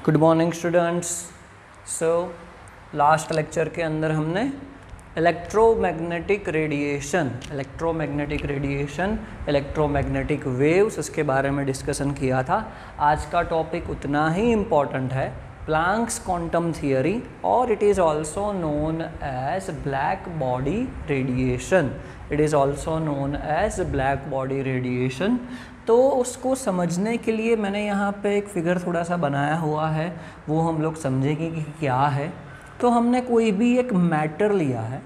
Good morning students. So last lecture के अंदर हमने इलेक्ट्रोमैग्नेटिक रेडिएशन, इलेक्ट्रोमैग्नेटिक वेव्स, इसके बारे में डिस्कशन किया था। आज का टॉपिक उतना ही इम्पॉर्टेंट है, प्लैंक्स क्वांटम थियरी, और it is also known as black body radiation. तो उसको समझने के लिए मैंने यहाँ पे एक फिगर थोड़ा सा बनाया हुआ है, वो हम लोग समझेंगे कि क्या है। तो हमने कोई भी एक मैटर लिया है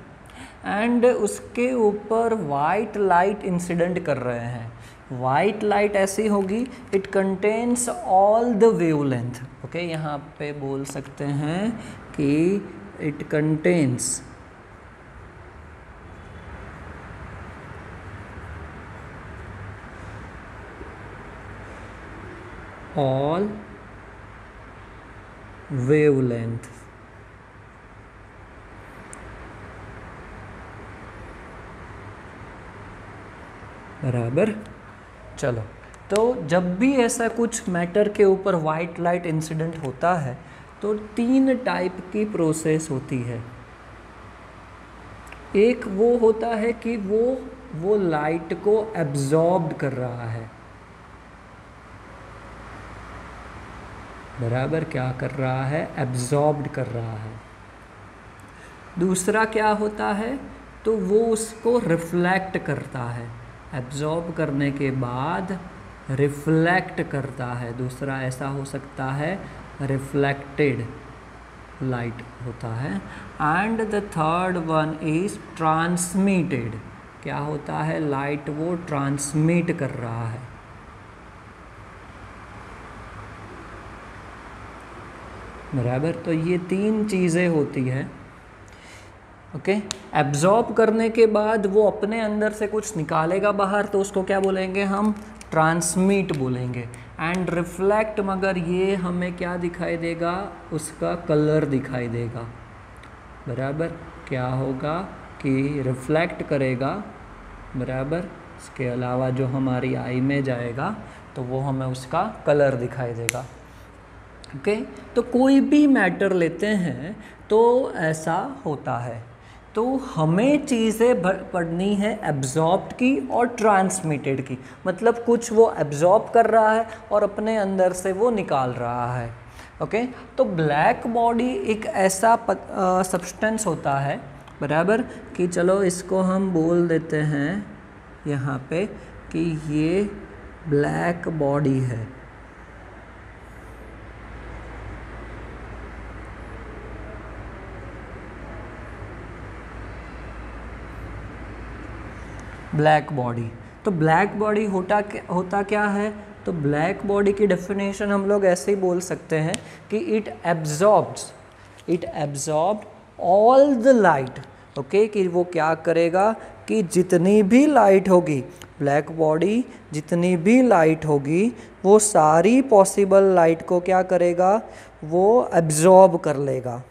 एंड उसके ऊपर वाइट लाइट इंसिडेंट कर रहे हैं। वाइट लाइट ऐसी होगी, it contains all the wavelength. Okay, यहाँ पे बोल सकते हैं कि इट कंटेन्स all wavelength। बराबर। चलो, तो जब भी ऐसा कुछ मैटर के ऊपर वाइट लाइट इंसिडेंट होता है तो तीन टाइप की प्रोसेस होती है। एक वो होता है कि वो लाइट को एब्जॉर्ब कर रहा है। बराबर, क्या कर रहा है? एब्जॉर्ब्ड कर रहा है। दूसरा क्या होता है? तो वो उसको रिफ्लेक्ट करता है। एब्जॉर्ब करने के बाद रिफ्लेक्ट करता है। दूसरा ऐसा हो सकता है रिफ्लेक्टेड लाइट होता है। And the third one is transmitted. क्या होता है? लाइट वो ट्रांसमिट कर रहा है। बराबर, तो ये तीन चीज़ें होती है। ओके, एब्जॉर्ब करने के बाद वो अपने अंदर से कुछ निकालेगा बाहर, तो उसको क्या बोलेंगे हम? ट्रांसमिट बोलेंगे। एंड रिफ्लेक्ट, मगर ये हमें क्या दिखाई देगा? उसका कलर दिखाई देगा। बराबर, क्या होगा कि रिफ्लेक्ट करेगा। बराबर, इसके अलावा जो हमारी आई में जाएगा तो वो हमें उसका कलर दिखाई देगा। ओके, तो कोई भी मैटर लेते हैं तो ऐसा होता है। तो हमें चीज़ें पढ़नी है एब्जॉर्ब्ड की और ट्रांसमिटेड की। मतलब कुछ वो एब्जॉर्ब कर रहा है और अपने अंदर से वो निकाल रहा है। ओके, तो ब्लैक बॉडी एक ऐसा सब्सटेंस होता है, बराबर, कि चलो इसको हम बोल देते हैं यहाँ पे कि ये ब्लैक बॉडी है। Black body. तो ब्लैक बॉडी होता क्या है? तो ब्लैक बॉडी की डेफिनेशन हम लोग ऐसे ही बोल सकते हैं कि it absorbed all the light. Okay, कि वो क्या करेगा कि जितनी भी लाइट होगी, ब्लैक बॉडी जितनी भी लाइट होगी वो सारी पॉसिबल लाइट को क्या करेगा? वो एब्जॉर्ब कर लेगा।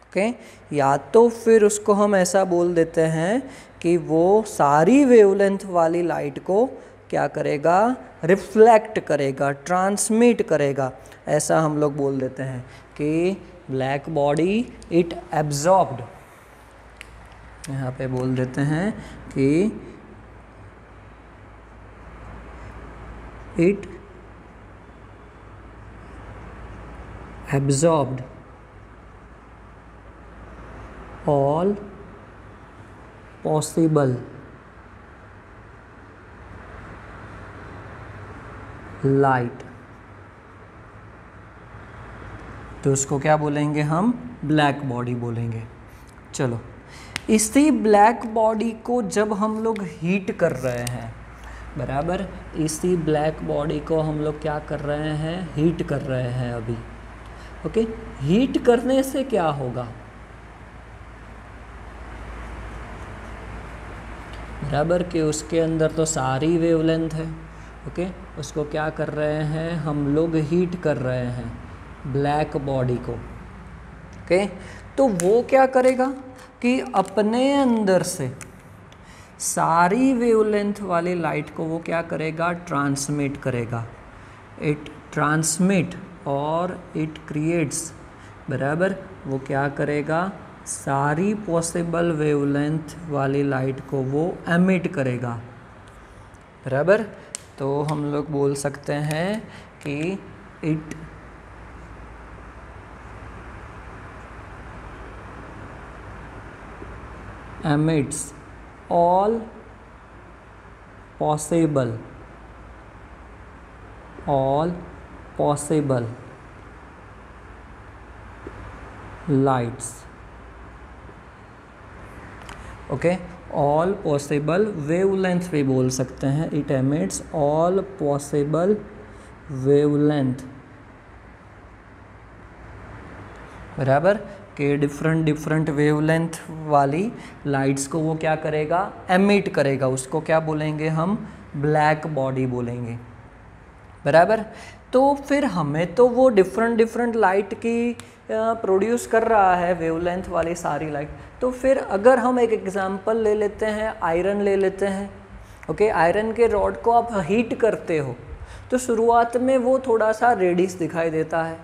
ओके, या तो फिर उसको हम ऐसा बोल देते हैं कि वो सारी वेवलेंथ वाली लाइट को क्या करेगा? रिफ्लेक्ट करेगा, ट्रांसमिट करेगा। ऐसा हम लोग बोल देते हैं कि ब्लैक बॉडी इट एब्जॉर्ब्ड, यहाँ पे बोल देते हैं कि it absorbed all possible light। तो उसको क्या बोलेंगे हम? ब्लैक बॉडी बोलेंगे। चलो, इसी ब्लैक बॉडी को जब हम लोग हीट कर रहे हैं, बराबर, इसी ब्लैक बॉडी को हम लोग क्या कर रहे हैं? हीट कर रहे हैं अभी। ओके, हीट करने से क्या होगा? बराबर, कि उसके अंदर तो सारी वेवलेंथ है। ओके, उसको क्या कर रहे हैं? हम लोग हीट कर रहे हैं ब्लैक बॉडी को। ओके, तो वो क्या करेगा कि अपने अंदर से सारी वेवलेंथ वाली लाइट को वो क्या करेगा? ट्रांसमिट करेगा। इट ट्रांसमिट और इट क्रिएट्स, बराबर, वो क्या करेगा, सारी पॉसिबल वेवलेंथ वाली लाइट को वो एमिट करेगा, बराबर। तो हम लोग बोल सकते हैं कि it emits all possible lights, okay, all possible wavelength भी बोल सकते हैं, it emits all possible wavelength, बराबर, कि डिफरेंट वेवलेंथ वाली लाइट्स को वो क्या करेगा, एमिट करेगा, उसको क्या बोलेंगे हम, ब्लैक बॉडी बोलेंगे, बराबर। तो फिर हमें तो वो डिफरेंट लाइट की प्रोड्यूस कर रहा है, वेवलेंथ वाली सारी लाइट। तो फिर अगर हम एक एग्जांपल ले लेते हैं, आयरन ले लेते हैं, ओके, आयरन के रॉड को आप हीट करते हो तो शुरुआत में वो थोड़ा सा रेडिश दिखाई देता है,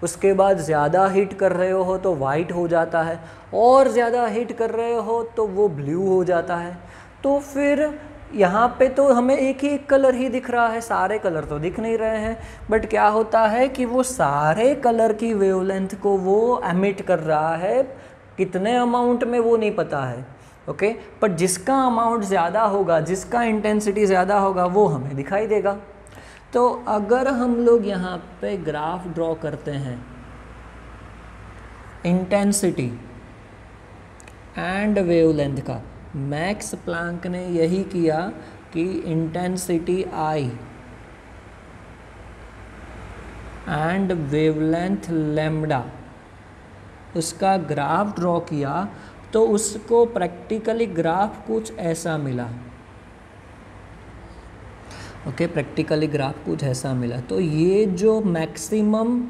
उसके बाद ज़्यादा हीट कर रहे हो तो वाइट हो जाता है, और ज़्यादा हीट कर रहे हो तो वो ब्लू हो जाता है। तो फिर यहाँ पे तो हमें एक ही कलर ही दिख रहा है, सारे कलर तो दिख नहीं रहे हैं, बट क्या होता है कि वो सारे कलर की वेवलेंथ को वो एमिट कर रहा है, कितने अमाउंट में वो नहीं पता है, ओके, पर जिसका अमाउंट ज़्यादा होगा, जिसका इंटेंसिटी ज़्यादा होगा वो हमें दिखाई देगा। तो अगर हम लोग यहाँ पे ग्राफ ड्रॉ करते हैं इंटेंसिटी एंड वेवलेंथ का, मैक्स प्लैंक ने यही किया कि intensity I and wavelength lambda, उसका ग्राफ ड्रॉ किया तो उसको प्रैक्टिकली ग्राफ कुछ ऐसा मिला, ओके, प्रैक्टिकली ग्राफ कुछ ऐसा मिला। तो ये जो मैक्सिमम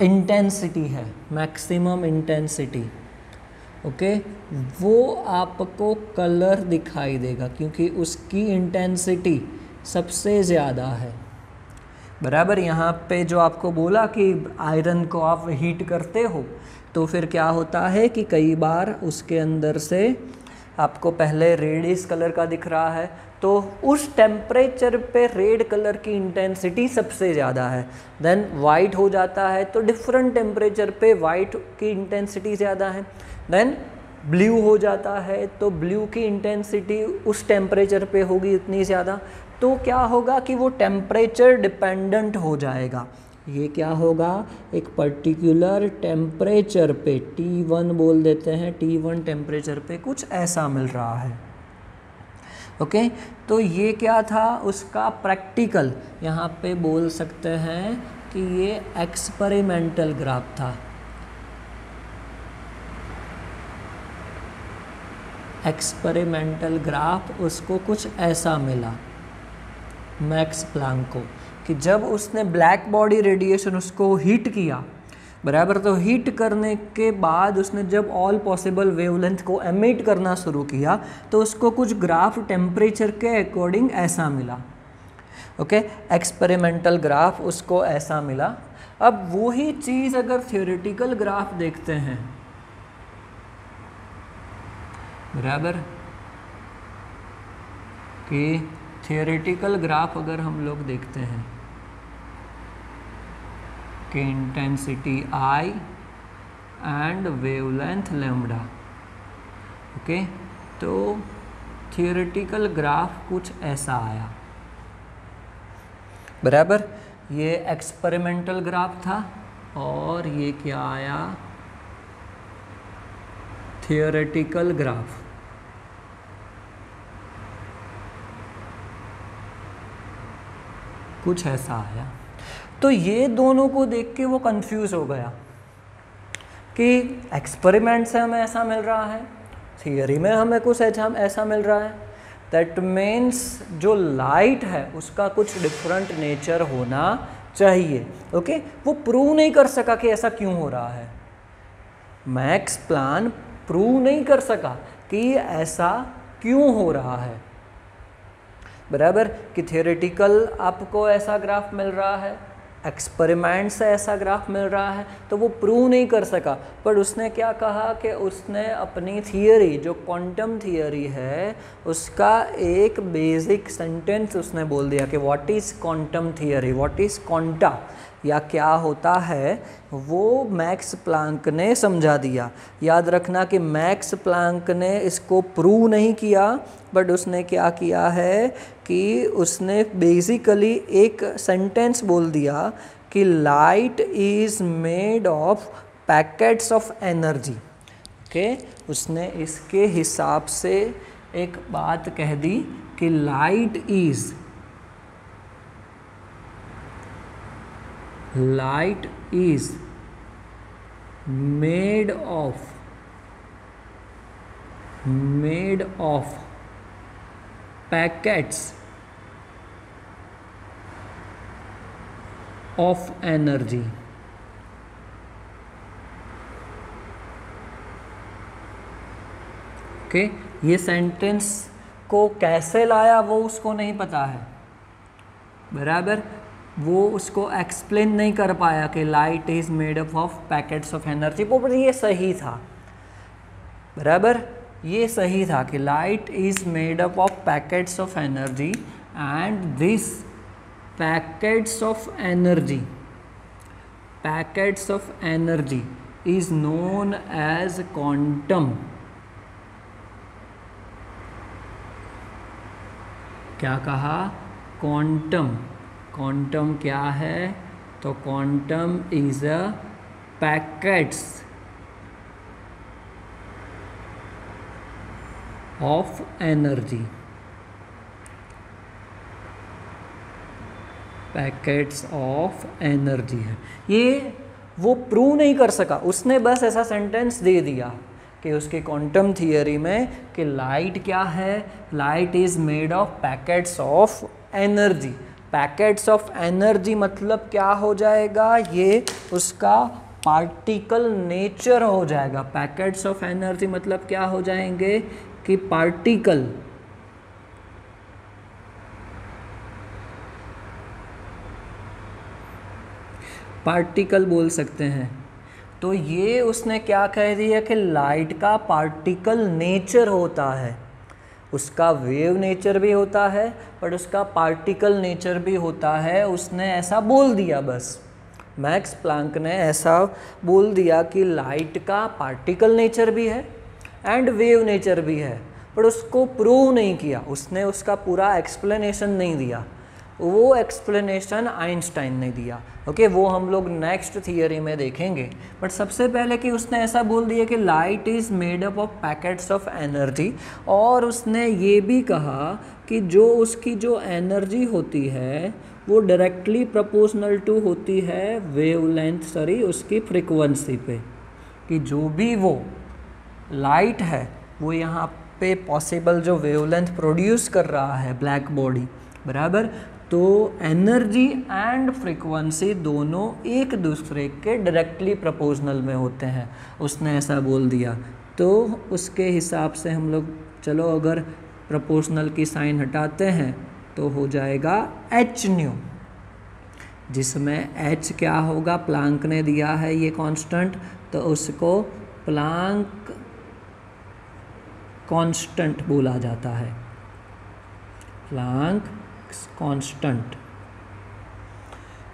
इंटेंसिटी है, मैक्सिमम इंटेंसिटी, ओके, वो आपको कलर दिखाई देगा क्योंकि उसकी इंटेंसिटी सबसे ज़्यादा है, बराबर। यहाँ पे जो आपको बोला कि आयरन को आप हीट करते हो तो फिर क्या होता है कि कई बार उसके अंदर से आपको पहले रेडिश कलर का दिख रहा है, तो उस टेम्परेचर पे रेड कलर की इंटेंसिटी सबसे ज़्यादा है, देन वाइट हो जाता है तो डिफरेंट टेम्परेचर पे वाइट की इंटेंसिटी ज़्यादा है, देन ब्लू हो जाता है तो ब्लू की इंटेंसिटी उस टेम्परेचर पे होगी इतनी ज़्यादा। तो क्या होगा कि वो टेम्परेचर डिपेंडेंट हो जाएगा, ये क्या होगा, एक पर्टिकुलर टेम्परेचर पे, T1 बोल देते हैं, T1 टेम्परेचर पे कुछ ऐसा मिल रहा है, ओके। तो ये क्या था, उसका प्रैक्टिकल, यहाँ पे बोल सकते हैं कि ये एक्सपेरिमेंटल ग्राफ था, एक्सपेरिमेंटल ग्राफ, उसको कुछ ऐसा मिला मैक्स प्लैंक को कि जब उसने ब्लैक बॉडी रेडिएशन उसको हीट किया, बराबर, तो हीट करने के बाद उसने जब ऑल पॉसिबल वेवलेंथ को एमिट करना शुरू किया तो उसको कुछ ग्राफ टेम्परेचर के अकॉर्डिंग ऐसा मिला, ओके, एक्सपेरिमेंटल ग्राफ उसको ऐसा मिला। अब वही चीज़ अगर थ्योरेटिकल ग्राफ देखते हैं, बराबर, कि थियोरेटिकल ग्राफ अगर हम लोग देखते हैं कि intensity I and wavelength lambda, okay, तो थियोरेटिकल ग्राफ कुछ ऐसा आया, बराबर। ये एक्सपेरिमेंटल ग्राफ था और ये क्या आया, थियोरेटिकल ग्राफ, कुछ ऐसा आया। तो ये दोनों को देख के वो कंफ्यूज हो गया कि एक्सपेरिमेंट से हमें ऐसा मिल रहा है, थियरी में हमें कुछ ऐसा मिल रहा है, दैट मीन्स जो लाइट है उसका कुछ डिफरेंट नेचर होना चाहिए, ओके। वो प्रूव नहीं कर सका कि ऐसा क्यों हो रहा है, मैक्स प्लैंक प्रूव नहीं कर सका कि ऐसा क्यों हो रहा है, बराबर, कि थियोरेटिकल आपको ऐसा ग्राफ मिल रहा है, एक्सपेरिमेंट से ऐसा ग्राफ मिल रहा है, तो वो प्रूव नहीं कर सका। पर उसने क्या कहा कि उसने अपनी थियरी, जो क्वांटम थियरी है, उसका एक बेसिक सेंटेंस उसने बोल दिया कि what is quantum theory, what is quanta, या क्या होता है, वो मैक्स प्लांक ने समझा दिया। याद रखना कि मैक्स प्लांक ने इसको प्रूव नहीं किया, बट उसने क्या किया है कि उसने बेसिकली एक सेंटेंस बोल दिया कि light is made of packets of energy. Okay, उसने इसके हिसाब से एक बात कह दी कि light is made of packets of energy। Okay, ये सेंटेंस को कैसे लाया वो उसको नहीं पता है, बराबर, वो उसको एक्सप्लेन नहीं कर पाया कि light is made up of packets of energy. वो ये सही था, बराबर, ये सही था कि light is made up of packets of energy and this packets of energy is known as quantum. क्या कहा? क्वांटम। क्वांटम क्या है? तो quantum is a packets of energy. Packets of energy है ये। वो प्रूव नहीं कर सका, उसने बस ऐसा सेंटेंस दे दिया कि उसके क्वांटम थियरी में कि लाइट क्या है, light is made of packets of energy. Packets of energy मतलब क्या हो जाएगा? ये उसका पार्टिकल नेचर हो जाएगा। पैकेट्स ऑफ एनर्जी मतलब क्या हो जाएंगे कि पार्टिकल बोल सकते हैं। तो ये उसने क्या कह दिया कि लाइट का पार्टिकल नेचर होता है, उसका वेव नेचर भी होता है बट उसका पार्टिकल नेचर भी होता है। उसने ऐसा बोल दिया, बस मैक्स प्लांक ने ऐसा बोल दिया कि लाइट का पार्टिकल नेचर भी है एंड वेव नेचर भी है, पर उसको प्रूव नहीं किया। उसने उसका पूरा एक्सप्लेनेशन नहीं दिया, वो एक्सप्लेनेशन आइंस्टाइन ने दिया। ओके, वो हम लोग नेक्स्ट थियरी में देखेंगे। बट सबसे पहले कि उसने ऐसा बोल दिया कि light is made up of packets of energy, और उसने ये भी कहा कि जो उसकी जो एनर्जी होती है वो डायरेक्टली प्रोपोर्शनल टू होती है वेवलेंथ, उसकी फ्रीक्वेंसी पे, कि जो भी वो लाइट है वो यहाँ पे पॉसिबल जो वेवलेंथ प्रोड्यूस कर रहा है ब्लैक बॉडी, बराबर, तो एनर्जी एंड फ्रीक्वेंसी दोनों एक दूसरे के डायरेक्टली प्रोपोर्शनल में होते हैं। उसने ऐसा बोल दिया, तो उसके हिसाब से हम लोग चलो अगर प्रोपोर्शनल की साइन हटाते हैं तो हो जाएगा एच न्यू, जिसमें एच क्या होगा, प्लांक ने दिया है ये कांस्टेंट, तो उसको प्लांक कांस्टेंट बोला जाता है, प्लांक कांस्टेंट,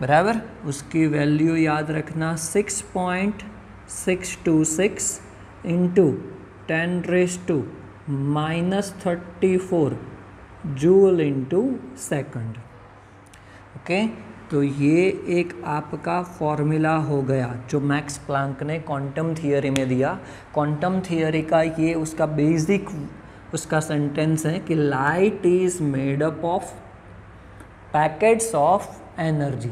बराबर। उसकी वैल्यू याद रखना 6.626 into 10⁻⁻34 joule into second. Okay, तो ये एक आपका फॉर्मूला हो गया जो मैक्स प्लांक ने क्वांटम थियरी में दिया। क्वांटम थियरी का ये उसका बेसिक उसका सेंटेंस है कि light is made up of packets of energy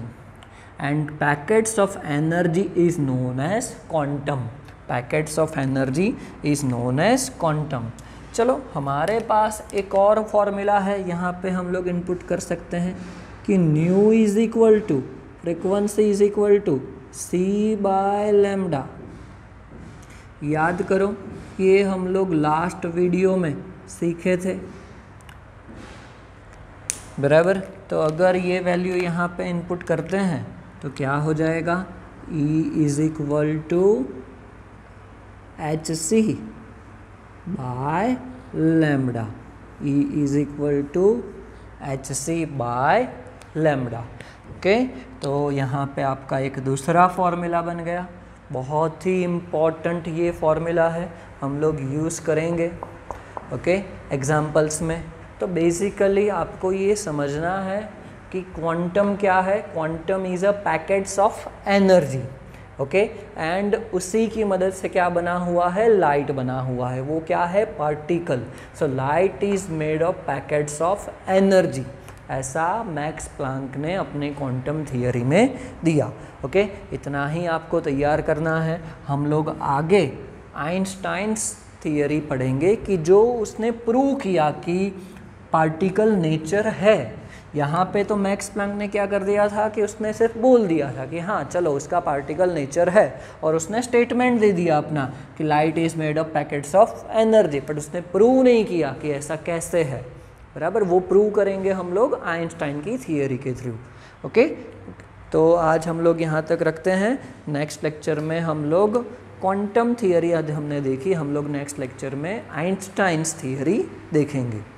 and packets of energy is known as quantum. Packets of energy is known as quantum. चलो, हमारे पास एक और फॉर्मूला है, यहाँ पे हम लोग इनपुट कर सकते हैं कि nu is equal to frequency is equal to c/λ। याद करो, ये हम लोग लास्ट वीडियो में सीखे थे। बराबर। तो अगर ये वैल्यू यहाँ पे इनपुट करते हैं तो क्या हो जाएगा, E is equal to H C by lambda, E is equal to H C by lambda. Okay, तो यहाँ पे आपका एक दूसरा फॉर्मूला बन गया, बहुत ही इम्पॉर्टेंट ये फॉर्मूला है, हम लोग यूज़ करेंगे ओके एग्जाम्पल्स में। तो बेसिकली आपको ये समझना है कि क्वांटम क्या है, quantum is a packets of energy okay, and उसी की मदद से क्या बना हुआ है, लाइट बना हुआ है, वो क्या है, particle. So light is made of packets of energy, ऐसा मैक्स प्लैंक ने अपने क्वांटम थियरी में दिया ओके। इतना ही आपको तैयार करना है। हम लोग आगे आइंस्टाइन्स थियरी पढ़ेंगे कि जो उसने प्रूव किया कि पार्टिकल नेचर है। यहाँ पे तो मैक्स प्लैंक ने क्या कर दिया था कि उसने सिर्फ बोल दिया था कि हाँ चलो उसका पार्टिकल नेचर है, और उसने स्टेटमेंट दे दिया अपना कि light is made of packets of energy, but उसने प्रूव नहीं किया कि ऐसा कैसे है, बराबर। वो प्रूव करेंगे हम लोग आइंस्टाइन की थियरी के थ्रू ओके। तो आज हम लोग यहाँ तक रखते हैं, नेक्स्ट लेक्चर में हम लोग क्वांटम थियरी आज हमने देखी, हम लोग नेक्स्ट लेक्चर में आइंस्टाइन्स थियरी देखेंगे।